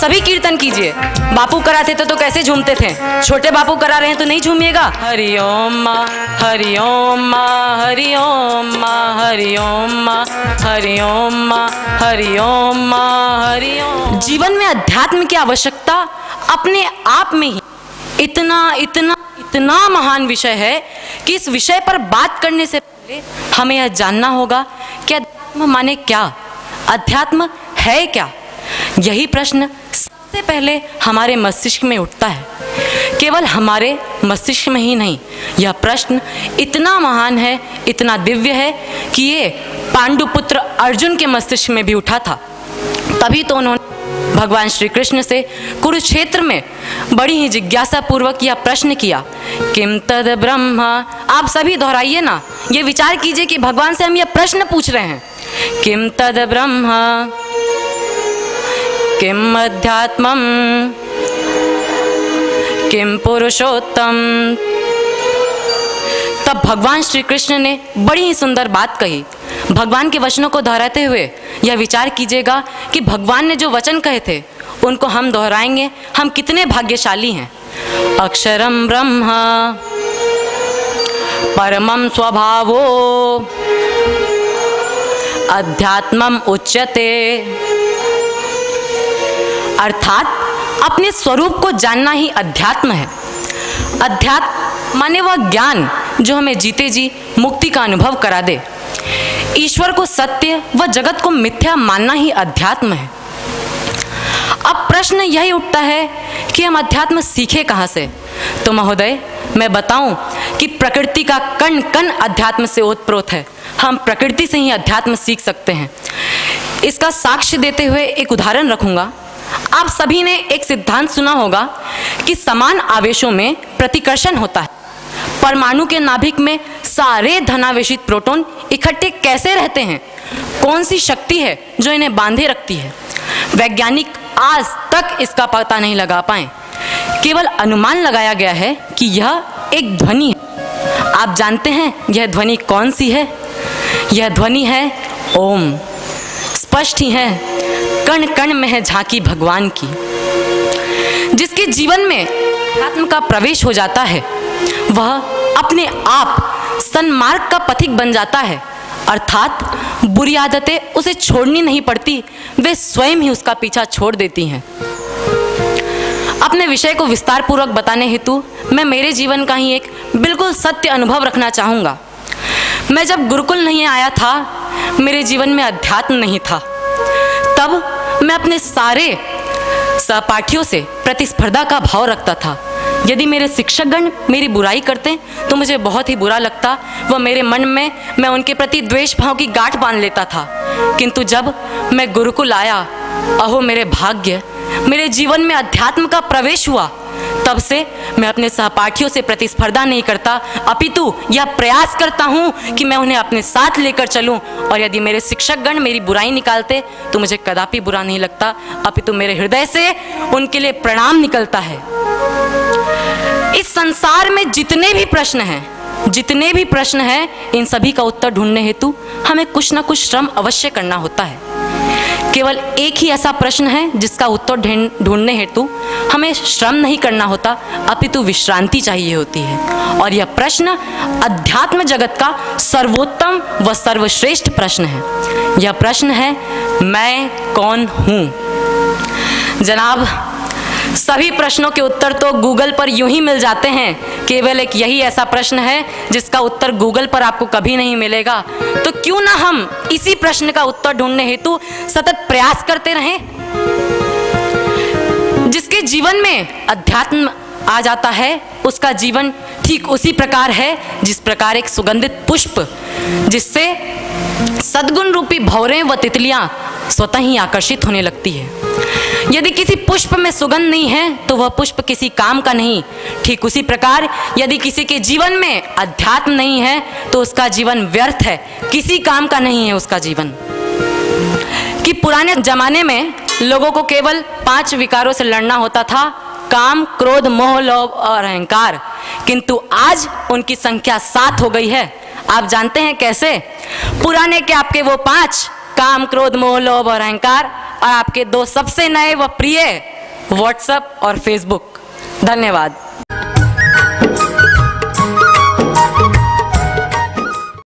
सभी कीर्तन कीजिए। बापू कराते थे तो कैसे झूमते थे, छोटे बापू करा रहे हैं तो नहीं झूमिएगा। हरि ओम माँ, हरि ओम माँ, हरि ओम माँ, हरि ओम माँ, हरि ओम माँ, हरि ओम माँ, हरि ओम। जीवन में अध्यात्म की आवश्यकता अपने आप में ही इतना इतना इतना महान विषय है कि इस विषय पर बात करने से पहले हमें यह जानना होगा कि अध्यात्म माने क्या, अध्यात्म है क्या। यही प्रश्न सबसे पहले हमारे मस्तिष्क में उठता है। केवल हमारे मस्तिष्क में ही नहीं, यह प्रश्न इतना महान है, इतना दिव्य है कि ये पांडुपुत्र अर्जुन के मस्तिष्क में भी उठा था। तभी तो उन्होंने भगवान श्री कृष्ण से कुरुक्षेत्र में बड़ी ही जिज्ञासा पूर्वक यह प्रश्न किया, किम तद ब्रह्म। आप सभी दोहराइए ना, ये विचार कीजिए कि भगवान से हम यह प्रश्न पूछ रहे हैं, किम तद ब्रह्म, किम अध्यात्मम, किम पुरुषोत्तम। तब भगवान श्री कृष्ण ने बड़ी ही सुंदर बात कही। भगवान के वचनों को दोहराते हुए यह विचार कीजिएगा कि भगवान ने जो वचन कहे थे उनको हम दोहराएंगे, हम कितने भाग्यशाली हैं। अक्षरम ब्रह्म परमं स्वभावो अध्यात्मम उच्यते। अर्थात अपने स्वरूप को जानना ही अध्यात्म है। अध्यात्म माने वह ज्ञान जो हमें जीते जी मुक्ति का अनुभव करा दे। ईश्वर को सत्य व जगत को मिथ्या मानना ही अध्यात्म है। अब प्रश्न यही उठता है कि हम अध्यात्म सीखे कहाँ से। तो महोदय, मैं बताऊं कि प्रकृति का कण कण अध्यात्म से ओतप्रोत है। हम प्रकृति से ही अध्यात्म सीख सकते हैं। इसका साक्ष्य देते हुए एक उदाहरण रखूंगा। आप सभी ने एक सिद्धांत सुना होगा कि समान आवेशों में प्रतिकर्षण होता है। परमाणु के नाभिक में सारे धनावेशित प्रोटॉन इकट्ठे कैसे रहते हैं, कौन सी शक्ति है जो इन्हें बांधे रखती है, वैज्ञानिक आज तक इसका पता नहीं लगा पाए। केवल अनुमान लगाया गया है कि यह एक ध्वनि है। आप जानते हैं यह ध्वनि कौन सी है? यह ध्वनि है ओम। स्पष्ट ही है, कण कण में है झांकी भगवान की। जिसके जीवन में अध्यात्म का प्रवेश हो जाता है वह अपने आप सन्मार्ग का पथिक बन जाता है। अर्थात बुरी आदतें उसे छोड़नी नहीं पड़ती, वे स्वयं ही उसका पीछा छोड़ देती हैं। अपने विषय को विस्तार पूर्वक बताने हेतु मैं मेरे जीवन का ही एक बिल्कुल सत्य अनुभव रखना चाहूँगा। मैं जब गुरुकुल नहीं आया था, मेरे जीवन में अध्यात्म नहीं था। तब मैं अपने सारे सहपाठियों से प्रतिस्पर्धा का भाव रखता था। यदि मेरे शिक्षकगण मेरी बुराई करते तो मुझे बहुत ही बुरा लगता व मेरे मन में मैं उनके प्रति द्वेष भाव की गांठ बांध लेता था। किंतु जब मैं गुरुकुल आया, अहो मेरे भाग्य, मेरे जीवन में अध्यात्म का प्रवेश हुआ। तब से मैं अपने सहपाठियों से प्रतिस्पर्धा नहीं करता, अपितु यह प्रयास करता हूँ कि मैं उन्हें अपने साथ लेकर चलूँ। और यदि मेरे शिक्षकगण मेरी बुराई निकालते तो मुझे कदापि बुरा नहीं लगता, अपितु मेरे हृदय से उनके लिए प्रणाम निकलता है। इस संसार में जितने भी प्रश्न हैं, इन सभी का उत्तर ढूंढने हेतु हमें कुछ न कुछ श्रम अवश्य करना होता है। केवल एक ही ऐसा प्रश्न है जिसका उत्तर ढूंढने हेतु हमें श्रम नहीं करना होता, अपितु विश्रांति चाहिए होती है। और यह प्रश्न अध्यात्म जगत का सर्वोत्तम व सर्वश्रेष्ठ प्रश्न है। यह प्रश्न है, मैं कौन हूँ? जनाब, सभी प्रश्नों के उत्तर तो गूगल पर यूं ही मिल जाते हैं। केवल एक यही ऐसा प्रश्न है जिसका उत्तर गूगल पर आपको कभी नहीं मिलेगा। तो क्यों ना हम इसी प्रश्न का उत्तर ढूंढने हेतु सतत प्रयास करते रहें। जिसके जीवन में अध्यात्म आ जाता है उसका जीवन ठीक उसी प्रकार है जिस प्रकार एक सुगंधित पुष्प, जिससे सद्गुण रूपी भौरें व तितलियां स्वतः ही आकर्षित होने लगती है। यदि किसी पुष्प में सुगंध नहीं है तो वह पुष्प किसी काम का नहीं। ठीक उसी प्रकार यदि किसी के जीवन में अध्यात्म नहीं है तो उसका जीवन व्यर्थ है, किसी काम का नहीं है उसका जीवन। कि पुराने जमाने में लोगों को केवल 5 विकारों से लड़ना होता था, काम, क्रोध, मोह, लोभ और अहंकार। किंतु आज उनकी संख्या 7 हो गई है। आप जानते हैं कैसे? पुराने के आपके वो 5, काम, क्रोध, मोह, लोभ और अहंकार, और आपके 2 सबसे नए व प्रिय, व्हाट्सएप और फेसबुक। धन्यवाद।